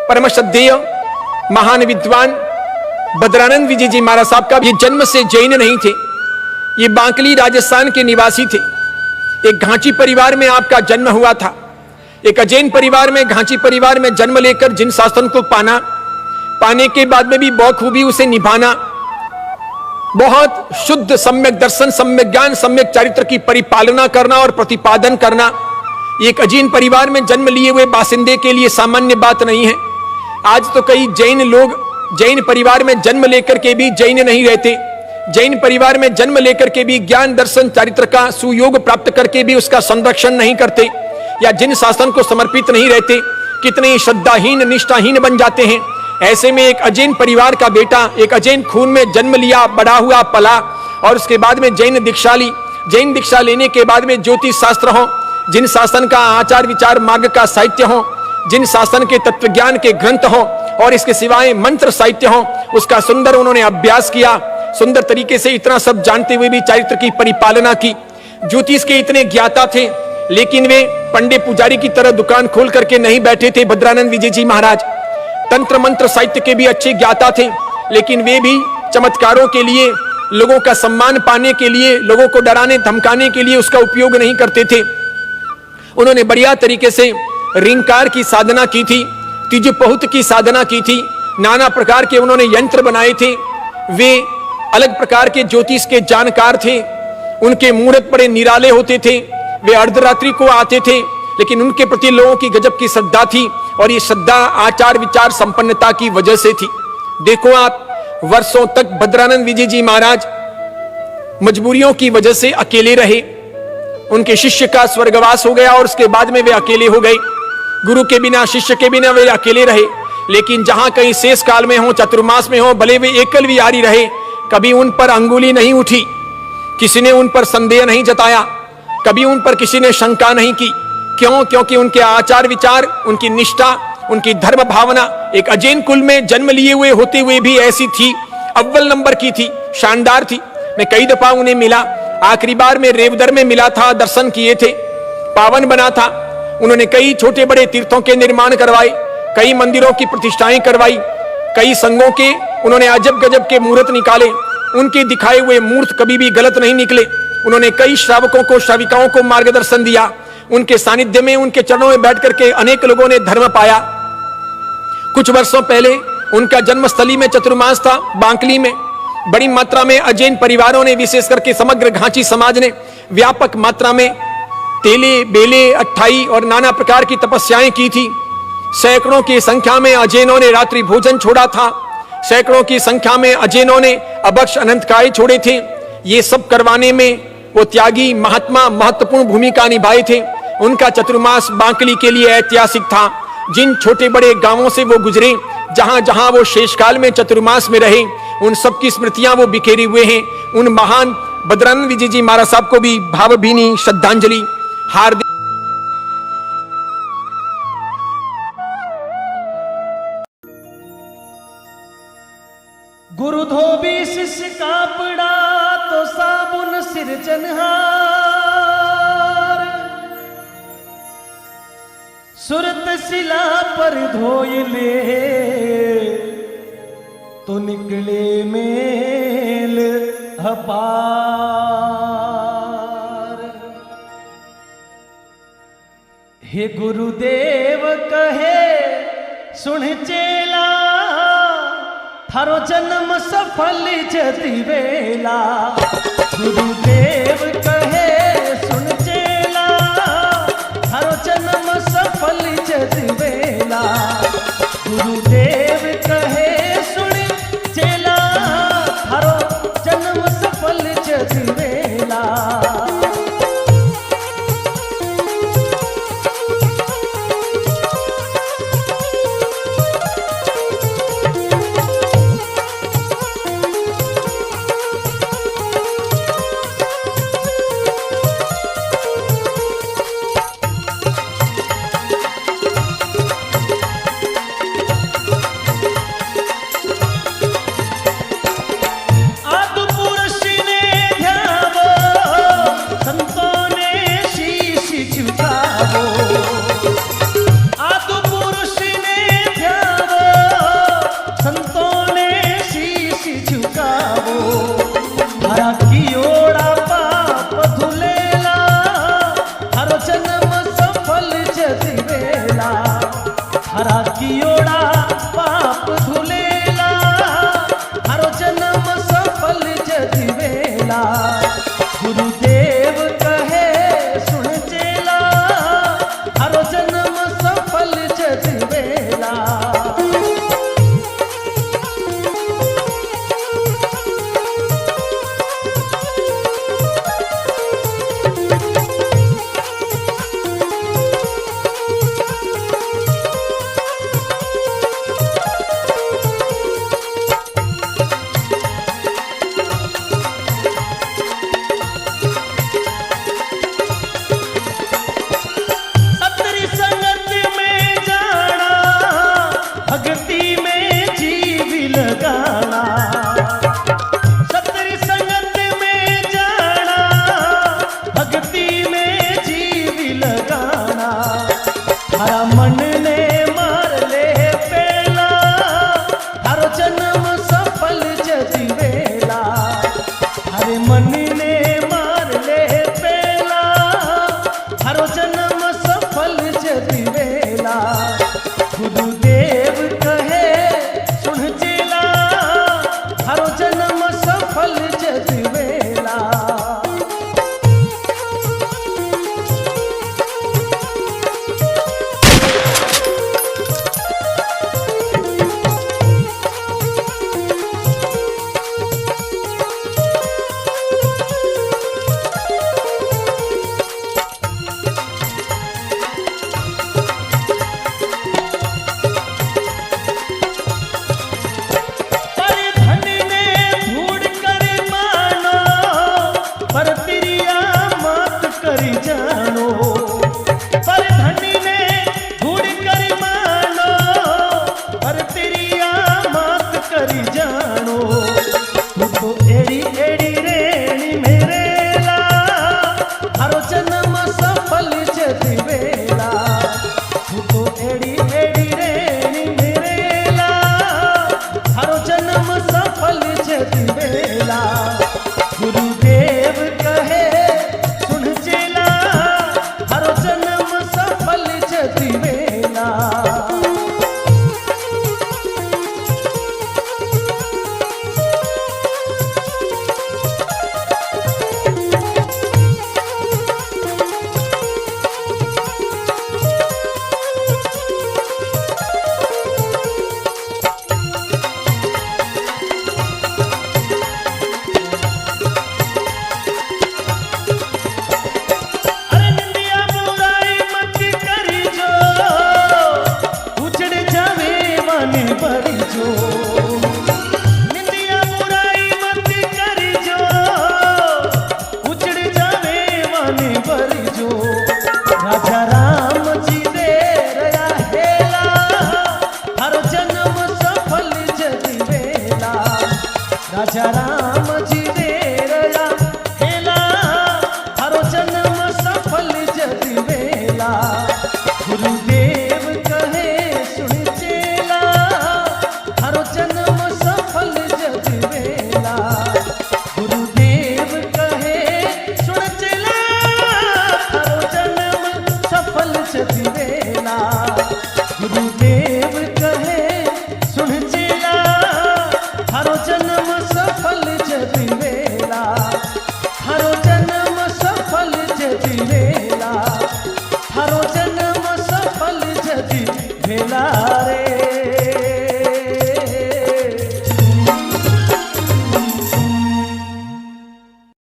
परम श्रद्धेय महान विद्वान भद्रानंद विजय जी महाराज साहब का ये जन्म से जैन नहीं थे। ये बांकली राजस्थान के निवासी थे। एक घांची परिवार में आपका जन्म हुआ था। एक अजैन परिवार में, घांची परिवार में जन्म लेकर जिन शासन को पाने के बाद में भी बखूबी उसे निभाना, बहुत शुद्ध सम्यक दर्शन, सम्यक ज्ञान, सम्यक चरित्र की परिपालना करना और प्रतिपादन करना, एक अजैन परिवार में जन्म लिए हुए बासिंदे के लिए सामान्य बात नहीं है। आज तो कई जैन लोग जैन परिवार में जन्म लेकर के भी जैन नहीं रहते। जैन परिवार में जन्म लेकर के भी ज्ञान दर्शन चरित्र का सुयोग प्राप्त करके भी उसका संरक्षण नहीं करते, या जिन शासन को समर्पित नहीं रहते, कितने श्रद्धाहीन निष्ठाहीन बन जाते हैं। ऐसे में एक अजैन परिवार का बेटा, एक अजैन खून में जन्म लिया, बड़ा हुआ, पला, और उसके बाद में जैन दीक्षा ली। जैन दीक्षा लेने के बाद में ज्योतिष शास्त्र हो, जिन शासन का आचार विचार मार्ग का साहित्य हो, जिन शासन के तत्वज्ञान के ग्रंथ हो, और इसके सिवाय मंत्र साहित्य हो, उसका सुंदर उन्होंने अभ्यास किया। सुंदर तरीके से इतना सब जानते हुए भी चरित्र की परिपालना की। ज्योतिष के इतने ज्ञाता थे, लेकिन वे पंडित पुजारी की तरह दुकान खोल करके नहीं बैठे थे। भद्रानंद विजय जी महाराज तंत्र मंत्र साहित्य के भी अच्छे ज्ञाता थे, लेकिन वे भी चमत्कारों के लिए, लोगों का सम्मान पाने के लिए, लोगों को डराने धमकाने के लिए उसका उपयोग नहीं करते थे। उन्होंने बढ़िया तरीके से रिंकार की साधना की थी, तिजुपहुत की साधना की थी, नाना प्रकार के उन्होंने यंत्र बनाए थे। वे अलग प्रकार के ज्योतिष के जानकार थे। उनके मुहूर्त बड़े निराले होते थे। वे अर्धरात्रि को आते थे, लेकिन उनके प्रति लोगों की गजब की श्रद्धा थी, और ये श्रद्धा आचार विचार संपन्नता की वजह से थी। देखो आप, वर्षों तक भद्रानंद विजय जी महाराज मजबूरियों की वजह से अकेले रहे। उनके शिष्य का स्वर्गवास हो गया और उसके बाद में वे अकेले हो गए। गुरु के बिना, शिष्य के बिना वे अकेले रहे। लेकिन जहां कहीं शेष काल में हो, चतुर्मास में हो, भले वे एकल विहारी रहे, कभी उन पर अंगुली नहीं उठी, किसी ने उन पर संदेह नहीं जताया, कभी उन पर किसी ने शंका नहीं की। क्यों? क्योंकि उनके आचार विचार, उनकी निष्ठा, उनकी धर्म भावना एक अजैन कुल में जन्म लिए हुए होते हुए भी ऐसी थी, अव्वल नंबर की थी, शानदार थी। मैं कई दफा उन्हें मिला। आखिरी बार में रेवदर में मिला था, दर्शन किए थे, पावन बना था। उन्होंने कई छोटे बड़े तीर्थों के निर्माण करवाए, कई मंदिरों की प्रतिष्ठाएं करवाई, कई संघों के उन्होंने अजब गजब के मुहूर्त निकाले। उनके दिखाए हुए मूर्त कभी भी गलत नहीं निकले। उन्होंने कई श्रावकों को, श्राविकाओं को मार्गदर्शन दिया। उनके सानिध्य में, उनके चरणों में बैठ करके अनेक लोगों ने धर्म पाया। कुछ वर्षों पहले उनका जन्मस्थली में चतुर्मास था, बांकली में। बड़ी मात्रा में अजैन परिवारों ने, विशेष करके समग्र घांची समाज ने व्यापक मात्रा में तेले, बेले, अट्ठाई और नाना प्रकार की तपस्याएं की थी। सैकड़ों की संख्या में अजैनों ने रात्रि भोजन छोड़ा था। सैकड़ों की संख्या में अजैनों ने अभक्ष अनंतकाय छोड़े थे। ये सब करवाने में वो त्यागी महात्मा महत्वपूर्ण भूमिका निभाए थे। उनका चतुर्मास बांकली के लिए ऐतिहासिक था। जिन छोटे बड़े गांवों से वो गुजरे, जहां जहां वो शेषकाल में चतुर्मास में रहे, उन सब की स्मृतियां वो बिखेरे हुए हैं। उन महान भद्रानंद विजय जी महाराज साहब को भी भावभीनी श्रद्धांजलि। हार्दिक गुरु धोबी शिष्य कापड़ा तो साबुन सिरजनहार, सुरत शिला पर धोय ले तो निकले मेल अपार। हे गुरुदेव कहे सुन चेला, थारो जन्म सफल जति वेला। गुरुदेव कहे सुन चेला, थारो जन्म सफल जति वेला। गुरुदेव कहे सुन चेला, थारो जन्म सफल जति वेला। संतों ने शीश झुकावो। हरो जन्म सफल जति वेला। गुरुदेव कहे सुन चेला, हरो जन्म सफल जति वेला। गुरुदेव कहे सुन चेला, हरो जन्म सफल जति वेला। निंदिया बुराई मत करी जो, उजड़ जावे वानी भरी जो। राजा राम जी दे रया हेला, हर जन्म सफल जति वेला। राजा राम जी दे रया हेला, हर जन्म सफल जति वेला। गुरुदेव कहे सुन चेला, हरो जन्म सफल जति वेला। गुरुदेव कहे सुन चेला, हरो जन्म सफल जति वेला।